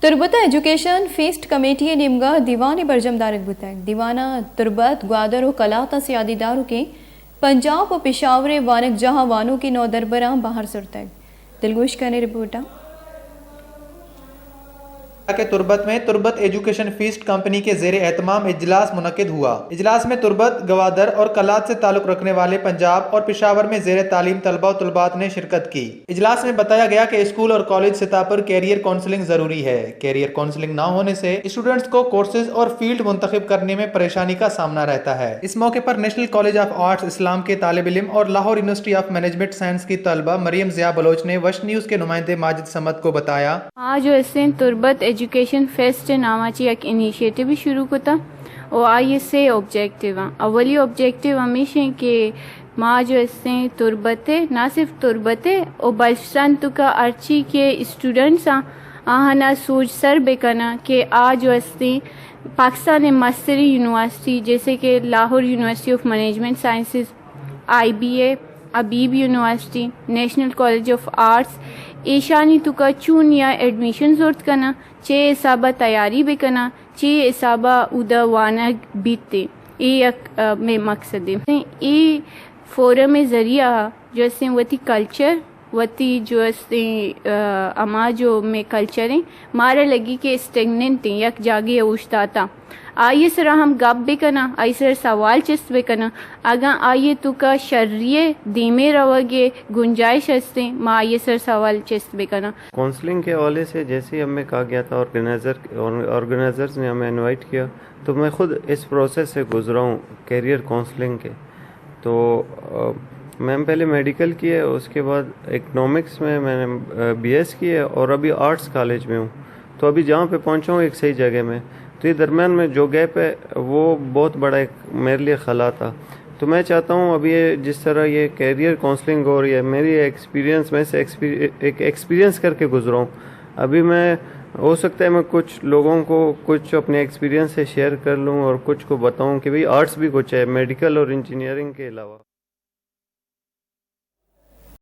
تربت education fest committee نیمگا دیوان برجم دارک بتائیں دیوانہ تربت گوادر و کلاتا سیادی داروں کے پنجاب و پشاور وانک جہاں وانوں کی نو دربراں باہر سرتیں دلگوش کرنے رپورٹا کہ تربت میں تربت ایجوکیشن فیسٹ کمپنی کے زیر اہتمام اجلاس منعقد ہوا۔ اجلاس میں تربت، گوادر اور کلات سے تعلق رکھنے والے پنجاب اور پشاور میں زیر تعلیم طلبہ و طلبات نے شرکت کی۔ اجلاس میں بتایا گیا کہ اسکول اور کالج سطح پر کیریئر کونسلنگ ضروری ہے۔ کیریئر کونسلنگ نہ ہونے سے اسٹوڈنٹس کو کورسز اور فیلڈ منتخب کرنے میں پریشانی کا سامنا رہتا ہے۔ اس موقع پر نیشنل کالج آف آرٹس اسلام کے طالب علم اور Lahore university of management science کی طالبہ مریم ضیاء بلوچ نے وش نیوز کے نمائندے ماجد سمد کو بتایا آج اسے تربت ایجوکیشن فیسٹ ناماچی ایک انیشیٹو بھی شروع ہوتا اور آئی سے آبجیکٹیو ہیں۔ اولی آبجیکٹیو ہمیشہ کہ ماں جو اسے تربت ہے نہ صرف تربت ہے اور بلشن تو کا ارچی کے اسٹوڈنٹس ہیں آہنا سوچ سر بے کنا کہ آج جو اسے پاکستان مستری یونیورسٹی جیسے کہ Lahore university of management sciences, I B A, ابیب university, national college of arts ایشانی تو کا چون یا ایڈمیشن ضرورت کرنا چے حسابہ تیاری بھی کرنا چے حسابہ ادا وانا بیتے یہ ایک میں مقصد ہے۔ یہ فورم ذریعہ جو اسے وتی کلچر وتی جو اسے اما جو میں کلچر ہیں مارا لگی کہ اسٹیگننٹ ہیں یک جاگے اوشتاتا آئیے سر ہم گپ بھی کرنا آئی سر سوال چست بھی کرنا اگاں آئیے تو کا شرعیے دیمے روگے گنجائش ہستے ماں آئیے سر سوال چست بھی کرنا۔ کونسلنگ کے حوالے سے جیسے ہمیں کہا گیا تھا آرگنائزرز نے ہمیں انوائٹ کیا تو میں خود اس پروسیس سے گزرا ہوں کیریئر کونسلنگ کے۔ تو میں پہلے میڈیکل کیے اس کے بعد اکنامکس میں نے بی ایس کی ہے اور ابھی آرٹس کالج میں ہوں۔ تو ابھی جہاں پہ پہنچا ہوں ایک صحیح جگہ میں، تو یہ درمیان میں جو گیپ ہے وہ بہت بڑا ایک میرے لیے خلا تھا۔ تو میں چاہتا ہوں ابھی یہ جس طرح یہ کیریئر کونسلنگ ہو رہی ہے میری ایکسپیرینس میں سے ایک ایکسپیرینس کر کے گزرا ہوں۔ ابھی میں ہو سکتا ہے میں کچھ لوگوں کو کچھ اپنے ایکسپیرینس سے شیئر کر لوں اور کچھ کو بتاؤں کہ بھئی آرٹس بھی کچھ ہے میڈیکل اور انجینئرنگ کے علاوہ۔